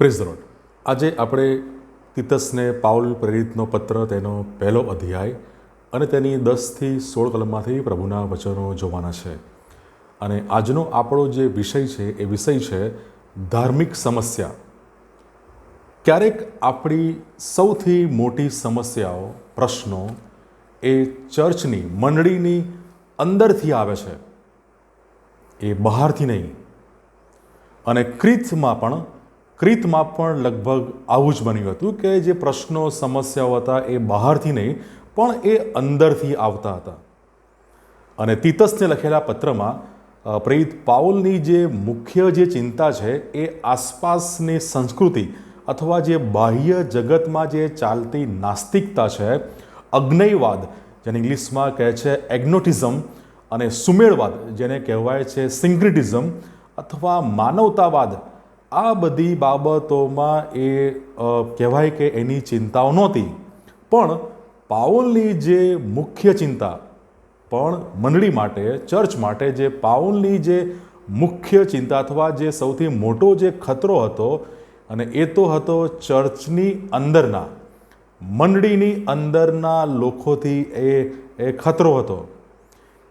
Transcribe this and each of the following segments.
Praise the lord. આજે આપણે તીતસને Paul પ્રેરિતનો પત્ર તેનો પહેલો અધ્યાય અને તેની 10 થી 16 કલમમાંથી પ્રભુના વચનો જોવાના છે. અને આજનો આપણો જે વિષય છે એ વિષય છે ધાર્મિક સમસ્યા. ક્યારેક આપણી સૌથી મોટી સમસ્યાઓ, પ્રશ્નો એ ચર્ચની મંડળીની અંદરથી આવે છે, એ બહારથી નહીં. અને ક્રીતમાં પણ લગભગ આવું જ બન્યું હતું કે જે પ્રશ્નો, સમસ્યાઓ હતા એ બહારથી નહીં પણ એ અંદરથી આવતા હતા. અને તીતસને લખેલા પત્રમાં પ્રેરિત પાઉલની જે મુખ્ય જે ચિંતા છે એ આસપાસની સંસ્કૃતિ અથવા જે બાહ્ય જગતમાં જે ચાલતી નાસ્તિકતા છે, અજ્ઞેયવાદ જેને ઇંગ્લિશમાં કહે છે એગ્નોટિઝમ, અને સુમેળવાદ જેને કહેવાય છે સિંક્રિટિઝમ અથવા માનવતાવાદ, આ બધી બાબતોમાં એ કહેવાય કે એની ચિંતાઓ નહોતી. પણ પાઉલની જે મુખ્ય ચિંતા પણ મંડળી માટે, ચર્ચ માટે, જે પાઉલની જે મુખ્ય ચિંતા અથવા જે સૌથી મોટો જે ખતરો હતો, અને એ તો હતો ચર્ચની અંદરના, મંડળીની અંદરના લોકોથી એ ખતરો હતો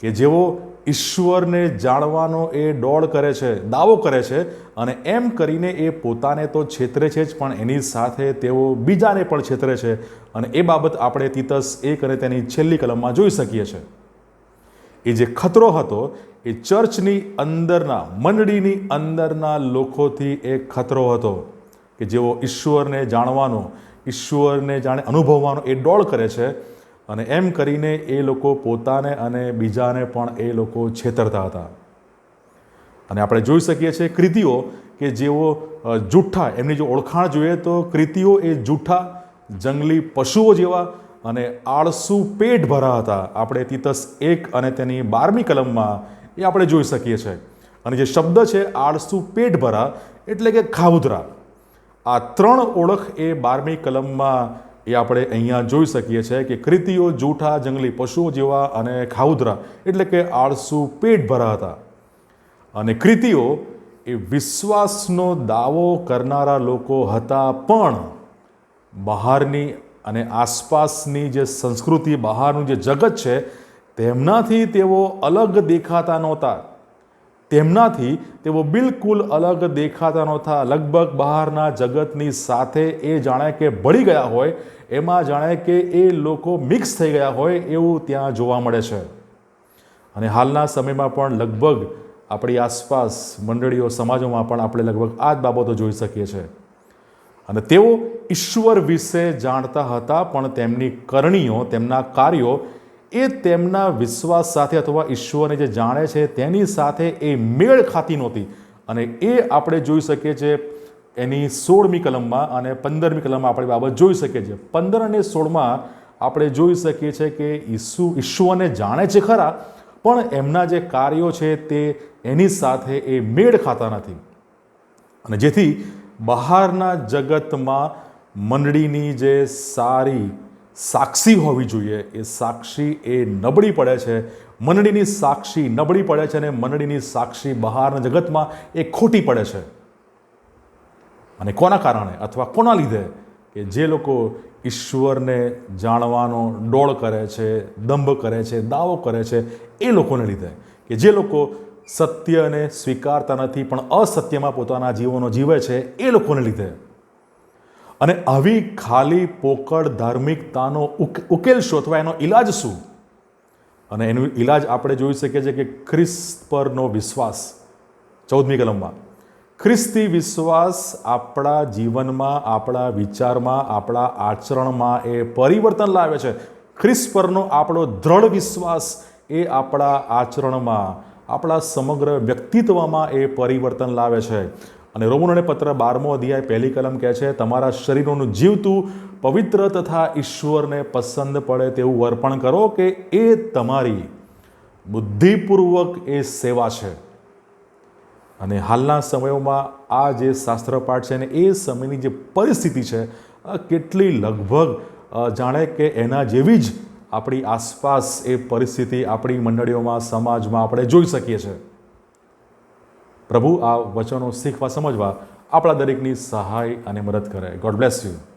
કે જેઓ ઈશ્વરને જાણવાનો એ દોડ કરે છે, દાવો કરે છે, અને એમ કરીને એ પોતાને તો છેતરે છે જ પણ એની સાથે તેઓ બીજાને પણ છેતરે છે. અને એ બાબત આપણે તીતસ 1 અને તેની છેલ્લી કલમમાં જોઈ શકીએ છીએ. એ જે ખતરો હતો એ ચર્ચની અંદરના, મંડળીની અંદરના લોકોથી એ ખતરો હતો કે જેઓ ઈશ્વરને જાણવાનો, ઈશ્વરને અનુભવવાનો એ દોડ કરે છે, અને એમ કરીને એ લોકો પોતાને અને બીજાને પણ એ લોકો છેતરતા હતા. અને આપણે જોઈ શકીએ છીએ ક્રીતિઓ કે જેઓ જૂઠા, એમની જો ઓળખાણ જોઈએ તો ક્રીતિઓ એ જૂઠા, જંગલી પશુઓ જેવા અને આળસુ પેટ ભરા હતા. આપણે તીતસ 1 અને તેની 12મી કલમમાં એ આપણે જોઈ શકીએ છીએ. અને જે શબ્દ છે આળસુ પેટ ભરા એટલે કે ખાઉધરા, આ 3 ઓળખ એ 12મી કલમમાં એ આપણે અહીંયા જોઈ શકીએ છીએ કે ક્રીતિઓ જૂઠા, જંગલી પશુઓ જેવા અને ખાઉધરા એટલે કે આળસુ પેટ ભરા હતા. અને ક્રીતિઓ એ વિશ્વાસનો દાવો કરનારા લોકો હતા, પણ બહારની અને આસપાસની જે સંસ્કૃતિ, બહારનું જે જગત છે તેમનાથી તેઓ અલગ દેખાતા નહોતા. તેમનાથી તેઓ બિલકુલ અલગ દેખાતા નહોતા. લગભગ બહારના જગતની સાથે એ જાણે કે ભળી ગયા હોય, એમાં જાણે કે એ લોકો મિક્સ થઈ ગયા હોય એવું ત્યાં જોવા મળે છે. અને હાલના સમયમાં પણ લગભગ આપણી આસપાસ મંડળીઓ, સમાજોમાં પણ આપણે લગભગ આ જ બાબતો જોઈ શકીએ છીએ. અને તેઓ ઈશ્વર વિશે જાણતા હતા, પણ તેમની કરણીઓ, તેમના કાર્યો એ તેમના વિશ્વાસ સાથે અથવા ઈશ્વરને જે જાણે છે તેની સાથે એ મેળ ખાતી નહોતી. અને એ આપણે જોઈ શકીએ છીએ એની 16મી કલમમાં અને 15મી કલમમાં આપણે બાબત જોઈ શકીએ છીએ. 15 અને 16માં આપણે જોઈ શકીએ છીએ કે ઈશ્વરને જાણે છે ખરા, પણ એમના જે કાર્યો છે તે એની સાથે એ મેળ ખાતા નથી. અને જેથી બહારના જગતમાં મંડળીની જે સારી સાક્ષી હોવી જોઈએ એ સાક્ષી એ નબળી પડે છે. મંડળીની સાક્ષી નબળી પડે છે અને મંડળીની સાક્ષી બહારના જગતમાં એ ખોટી પડે છે. અને કોના કારણે અથવા કોના લીધે? કે જે લોકો ઈશ્વરને જાણવાનો દોડ કરે છે, દંભ કરે છે, દાવો કરે છે, એ લોકોને લીધે. કે જે લોકો સત્યને સ્વીકારતા નથી પણ અસત્યમાં પોતાના જીવનો જીવે છે, એ લોકોને લીધે. અને આવી ખાલી પોકળ ધાર્મિકતાનો ઉકેલ શું અથવા એનો ઈલાજ શું? અને એનો ઈલાજ આપણે જોઈ શકીએ છીએ કે ખ્રિસ્ત પરનો વિશ્વાસ. 14મી કલમમાં ખ્રિસ્તી વિશ્વાસ આપણા જીવનમાં, આપણા વિચારમાં, આપણા આચરણમાં એ પરિવર્તન લાવે છે. ખ્રિસ્ત પરનો આપણો દ્રઢ વિશ્વાસ એ આપણા આચરણમાં, આપણા સમગ્ર વ્યક્તિત્વમાં એ પરિવર્તન લાવે છે. અને રોમનોને પત્ર 12મો અધ્યાય 1લી કલમ કહે છે, તમારા શરીરોનું જીવતું, પવિત્ર તથા ઈશ્વરને પસંદ પડે તેવું અર્પણ કરો, કે એ તમારી બુદ્ધિપૂર્વક એ સેવા છે. અને હાલના સમયોમાં આ જે શાસ્ત્રપાઠ છે ને એ સમયની જે પરિસ્થિતિ છે, કેટલી લગભગ જાણે કે એના જેવી જ આપણી આસપાસ એ પરિસ્થિતિ આપણી મંડળીઓમાં, સમાજમાં આપણે જોઈ શકીએ છીએ. પ્રભુ આ વચનો શીખવા, સમજવા આપણા દરેકની સહાય અને મદદ કરે. God bless you.